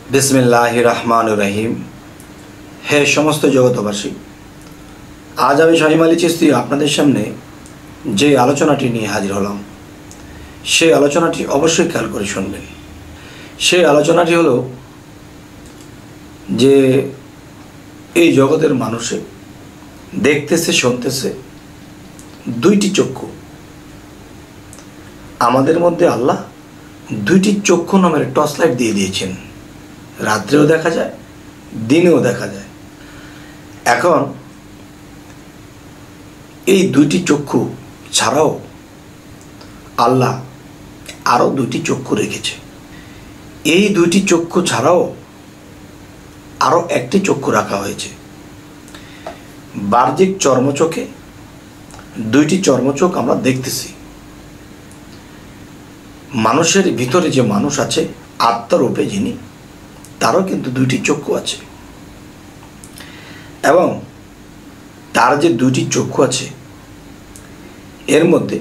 बिस्मिल्लाहिर रहमानिर रहीम। हे समस्त जगतबासी, आज आमी शाहीम आली चिश्ती आपनादेर सामने जे आलोचनाटी निये हाजिर हलाम सेई आलोचनाटी अवश्यई खेयाल करे शुनबेन। सेई आलोचनाटी हलो जे এই জগতের মানুষে দেখতেছে শুনতেছে দুইটি চক্ষু। আমাদের মধ্যে আল্লাহ দুইটি চক্ষু নামের টর্চ লাইট দিয়ে দিয়েছেন, রাত্রেও দেখা যায় দিনেও দেখা যায়। এখন এই দুইটি চক্ষু ছাড়াও আল্লাহ আরও দুইটি চক্ষু রেখেছে। এই দুইটি চক্ষু ছাড়াও আরও একটি চক্ষু রাখা হয়েছে। বাহ্যিক চর্মচোখে দুইটি চর্মচোখ আমরা দেখতেছি। মানুষের ভিতরে যে মানুষ আছে আত্মারূপে যিনি, তারও কিন্তু দুইটি চক্ষু আছে এবং তার যে দুইটি চক্ষু আছে এর মধ্যে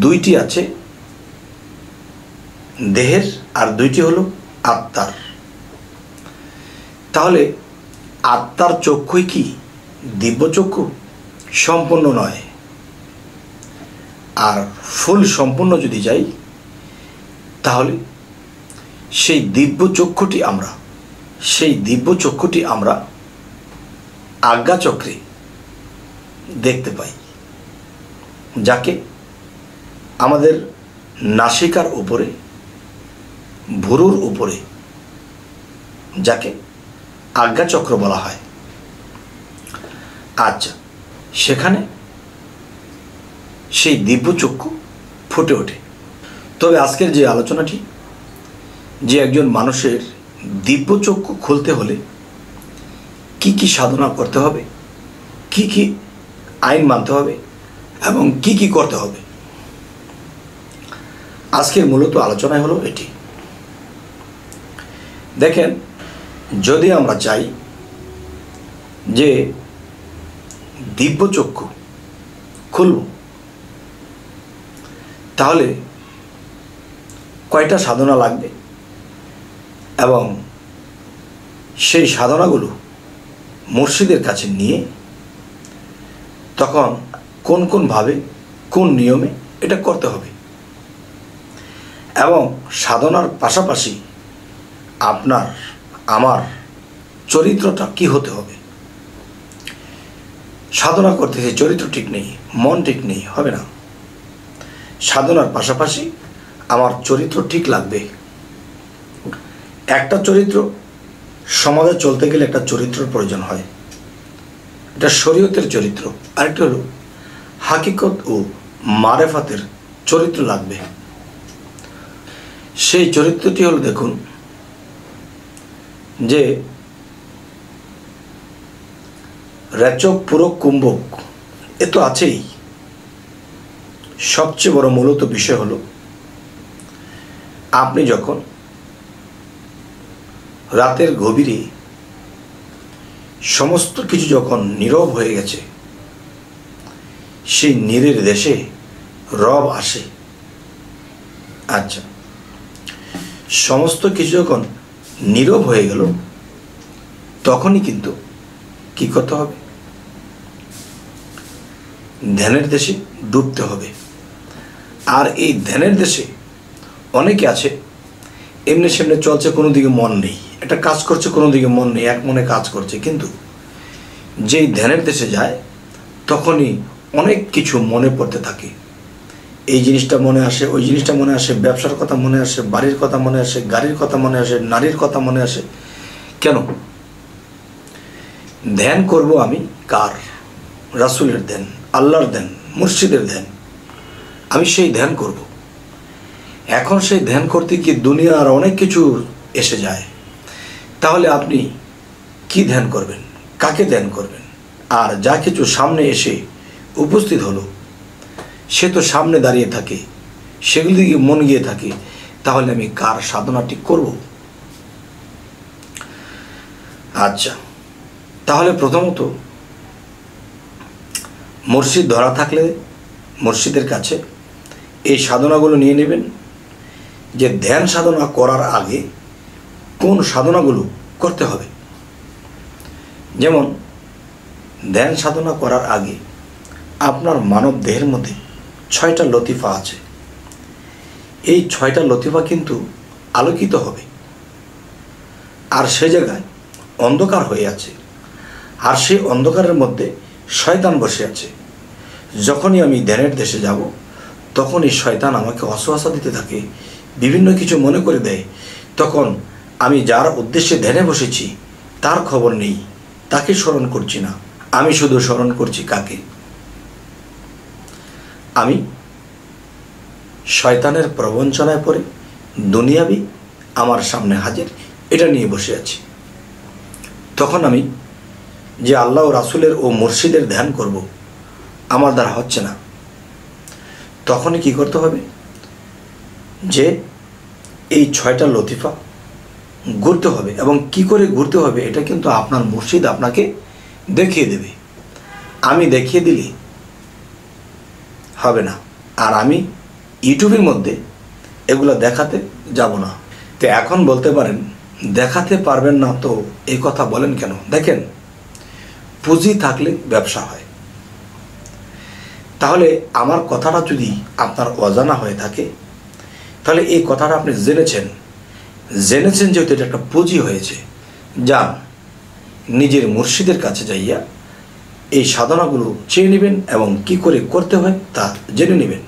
দুইটি আছে দেহের আর দুইটি হলো আত্মার। তাহলে আত্মার চক্ষুই কি দিব্য চক্ষু? সম্পূর্ণ নয়। আর ফুল সম্পূর্ণ যদি যাই তাহলে সেই দিব্য চক্ষুটি আমরা আজ্ঞাচক্রে দেখতে পাই, যাকে আমাদের নাসিকার উপরে ভুরুর উপরে যাকে আজ্ঞাচক্র বলা হয়। আচ্ছা, সেখানে সেই দিব্য চক্ষু ফুটে ওঠে। তবে আজকের যে আলোচনাটি, যে একজন মানুষের দিব্য চক্ষু খুলতে হলে কি কি সাধনা করতে হবে, কি কি আইন মানতে হবে এবং কি কি করতে হবে, আজকের মূলত আলোচনায় হলো এটি। দেখেন, যদি আমরা চাই যে দিব্য চক্ষু খুলব, তাহলে কয়টা সাধনা লাগবে এবং সেই সাধনাগুলো মুর্শিদের কাছে নিয়ে তখন কোন কোন ভাবে কোন নিয়মে এটা করতে হবে এবং সাধনার পাশাপাশি আপনার আমার চরিত্রটা কি হতে হবে। সাধনা করতেছে চরিত্র ঠিক নেই, মন ঠিক নেই, হবে না। সাধনার পাশাপাশি আমার চরিত্র ঠিক লাগবে। একটা চরিত্র, সমাজে চলতে গেলে একটা চরিত্রের প্রয়োজন হয়, এটা শরীয়তের চরিত্র। আরেকটা হলো হাকিকত ও মারেফাতের চরিত্র লাগবে। সেই চরিত্রটি হলো, দেখুন যে রেচক পুরক কুম্ভক এ তো আছেই। সবচেয়ে বড় মূলত বিষয় হলো আপনি যখন রাতের গভীরে সমস্ত কিছু যখন নীরব হয়ে গেছে, সেই নীরের দেশে রব আসে। আচ্ছা, সমস্ত কিছু যখন নীরব হয়ে গেল, তখনই কিন্তু কি করতে হবে? ধ্যানের দেশে ডুবতে হবে। আর এই ধ্যানের দেশে অনেকে আছে এমনি সেমনি চলছে, কোনো দিকে মন নেই, একটা কাজ করছে কোনো দিকে মন নেই, এক মনে কাজ করছে। কিন্তু যেই ধ্যানের দেশে যায় তখনই অনেক কিছু মনে পড়তে থাকে। এই জিনিসটা মনে আসে, ওই জিনিসটা মনে আসে, ব্যবসার কথা মনে আসে, বাড়ির কথা মনে আসে, গাড়ির কথা মনে আসে, নারীর কথা মনে আসে। কেন? ধ্যান করব আমি কার? রাসূলের ধ্যান, আল্লাহর ধ্যান, মুর্শিদের ধ্যান। আমি সেই ধ্যান করব। এখন সেই ধ্যান করতে গিয়ে দুনিয়ার অনেক কিছু এসে যায়। তাহলে আপনি কি ধ্যান করবেন? কাকে ধ্যান করবেন? আর যা কিছু সামনে এসে উপস্থিত হলো, সে তো সামনে দাঁড়িয়ে থাকে, সেগুলি দিকে মন গিয়ে থাকে। তাহলে আমি কার সাধনাটি করব? আচ্ছা, তাহলে প্রথমত মুর্শিদ ধরা থাকলে মুর্শিদের কাছে এই সাধনাগুলো নিয়ে নেবেন। যে ধ্যান সাধনা করার আগে কোন সাধনাগুলো করতে হবে। যেমন ধ্যান সাধনা করার আগে আপনার মানব দেহের মধ্যে 6টা লতিফা আছে। এই 6টা লতিফা কিন্তু আলোকিত হবে, আর সে জায়গায় অন্ধকার হয়ে আছে, আর সেই অন্ধকারের মধ্যে শয়তান বসে আছে। যখনই আমি ধ্যানের দেশে যাব তখনই শয়তান আমাকে অসুয়াশা দিতে থাকে, বিভিন্ন কিছু মনে করে দেয়। তখন আমি যার উদ্দেশ্যে ধ্যানে বসেছি তার খবর নেই, তাকে স্মরণ করছি না, আমি শুধু স্মরণ করছি কাকে? আমি শয়তানের প্রবঞ্চনায় পড়ে দুনিয়াবি আমার সামনে হাজির, এটা নিয়ে বসে আছি। তখন আমি যে আল্লাহ ও রাসূলের ও মুর্শিদের ধ্যান করব আমার দ্বারা হচ্ছে না। তখনই কি করতে হবে? যে এই 6টা লতিফা ঘুরতে হবে, এবং কি করে ঘুরতে হবে এটা কিন্তু আপনার মুর্শিদ আপনাকে দেখিয়ে দেবে। আমি দেখিয়ে দিলে হবে না, আর আমি ইউটিউবের মধ্যে এগুলো দেখাতে যাব না। তো এখন বলতে পারেন দেখাতে পারবেন না, তো এই কথা বলেন কেন? দেখেন, পুঁজি থাকলে ব্যবসা হয়। তাহলে আমার কথাটা যদি আপনার অজানা হয়ে থাকে, তাহলে এই কথাটা আপনি জেনেছেন যেহেতু এটা একটা পুঁজি হয়েছে, যান নিজের মুর্শিদের কাছে যাইয়া এই সাধনাগুলো চেয়ে নেবেন এবং কি করে করতে হয় তা জেনে নেবেন।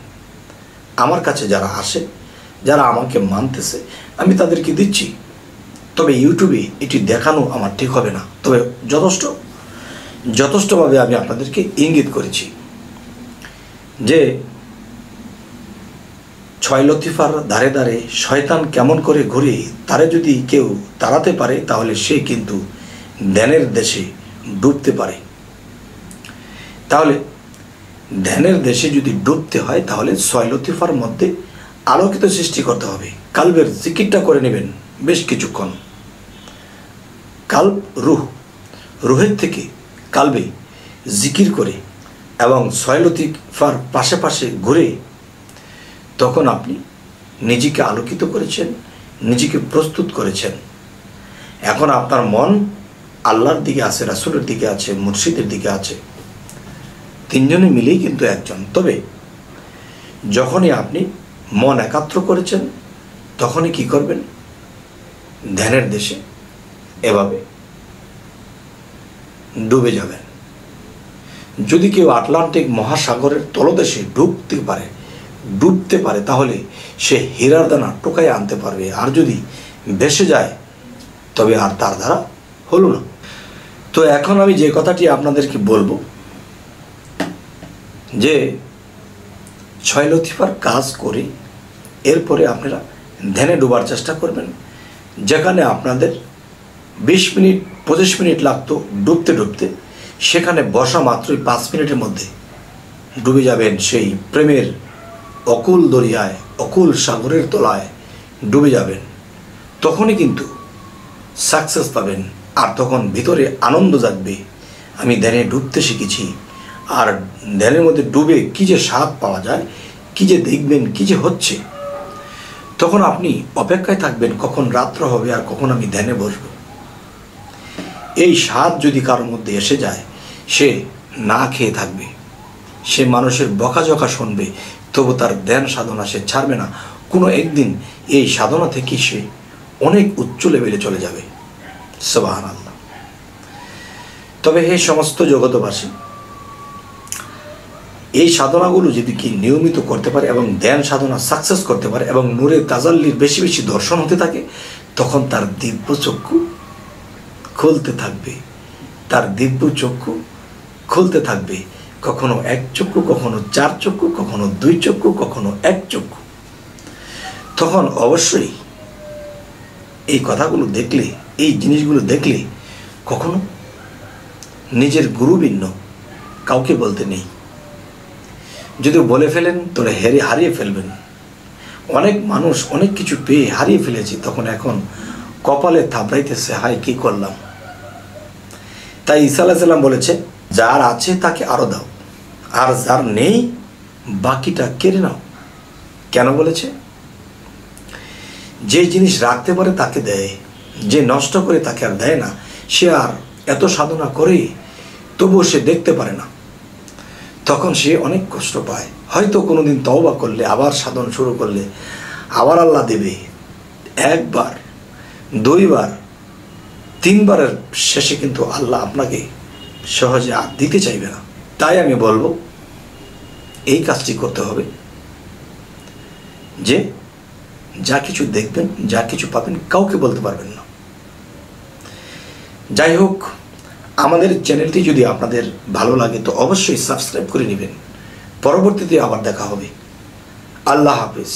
আমার কাছে যারা আসে, যারা আমাকে মানতেছে, আমি তাদেরকে দিচ্ছি। তবে ইউটিউবে এটি দেখানো আমার ঠিক হবে না। তবে যথেষ্টভাবে আমি আপনাদেরকে ইঙ্গিত করেছি যে 6 লতিফার ধারে ধারে শয়তান কেমন করে ঘুরে, তারে যদি কেউ তাড়াতে পারে তাহলে সে কিন্তু ধ্যানের দেশে ডুবতে পারে। তাহলে ধ্যানের দেশে যদি ডুবতে হয় তাহলে 6 লতিফার মধ্যে আলোকিত সৃষ্টি করতে হবে। কালবের জিকিরটা করে নেবেন বেশ কিছুক্ষণ। কালব রুহের থেকে কালবে জিকির করে এবং 6 লতিফার পাশে পাশে ঘুরে তখন আপনি নিজেকে আলোকিত করেছেন, নিজেকে প্রস্তুত করেছেন। এখন আপনার মন আল্লাহর দিকে আছে, রাসূলের দিকে আছে, মুর্শিদের দিকে আছে, তিনজনে মিলেই কিন্তু একজন। তবে যখনই আপনি মন একাত্র করেছেন তখনই কি করবেন? ধ্যানের দেশে এভাবে ডুবে যাবেন। যদি কেউ আটলান্টিক মহাসাগরের তলদেশে ডুবতে পারে তাহলে সে হীরার দানা টোকায় আনতে পারবে, আর যদি ভেসে যায় তবে আর তার দ্বারা হলো না। তো এখন আমি যে কথাটি আপনাদেরকে বলবো যে 6 লতিফার কাজ করে এরপরে আপনারা ধ্যানে ডোবার চেষ্টা করবেন। যেখানে আপনাদের 20 মিনিট 25 মিনিট লাগতো ডুবতে, সেখানে বসা মাত্রই 5 মিনিটের মধ্যে ডুবে যাবেন সেই প্রেমের অকুল দরিয়ায়, অকুল সাগরের তলায় ডুবে যাবেন। তখনই কিন্তু সাকসেস পাবেন, আর তখন ভিতরে আনন্দ জাগবে, আমি ধ্যানে ডুবতে শিখেছি। আর ধ্যানের মধ্যে ডুবে কি যে স্বাদ পাওয়া যায়, কি যে দেখবেন, কি যে হচ্ছে, তখন আপনি অপেক্ষায় থাকবেন কখন রাত্র হবে আর কখন আমি ধ্যানে বসব। এই স্বাদ যদি কারোর মধ্যে এসে যায়, সে না খেয়ে থাকবে, সে মানুষের বকাঝকা শুনবে, তবু তার ধ্যান সাধনা সে ছাড়বে না। কোনো একদিন এই সাধনা থেকে সে অনেক উচ্চ লেভেলে চলে যাবে। সুবহানাল্লাহ। তবে হে সমস্ত জগতবাসী, এই সাধনাগুলো যদি কি নিয়মিত করতে পারে এবং ধ্যান সাধনা সাকসেস করতে পারে এবং নূরে তাজাল্লির বেশি বেশি দর্শন হতে থাকে, তখন তার দিব্য চক্ষু খুলতে থাকবে, কখনো 1 চক্ষু, কখনো 4 চক্ষু, কখনো 2 চক্ষু, কখনো 1 চক্ষু। তখন অবশ্যই এই কথাগুলো দেখলে, এই জিনিসগুলো দেখলে কখনো নিজের গুরু ভিন্ন কাউকে বলতে নেই। যদি বলে ফেলেন তাহলে হারিয়ে ফেলবেন। অনেক মানুষ অনেক কিছু পেয়ে হারিয়ে ফেলেছে, তখন এখন কপালে থাপড়াইতেছে, হায় কি করলাম। তাই ঈসা আলাইহিস সালাম বলেছে, যার আছে তাকে আরো দাও, আর যার নেই বাকিটা কেড়ে নাও। কেন বলেছে? যে জিনিস রাখতে পারে তাকে দেয়, যে নষ্ট করে তাকে আর দেয় না, সে আর এত সাধনা করে তবুও সে দেখতে পারে না, তখন সে অনেক কষ্ট পায়। হয়তো কোনোদিন তওবা করলে, আবার সাধন শুরু করলে আবার আল্লাহ দেবে। একবার, দুইবার, তিনবারের শেষে কিন্তু আল্লাহ আপনাকে সহজে আর দিতে চাইবে না। তাই আমি বলবো এই কাজটি করতে হবে যে যা কিছু দেখবেন, যা কিছু পাবেন, কাউকে বলতে পারবেন না। যাই হোক, আমাদের চ্যানেলটি যদি আপনাদের ভালো লাগে তো অবশ্যই সাবস্ক্রাইব করে নেবেন। পরবর্তীতে আবার দেখা হবে। আল্লাহ হাফেজ।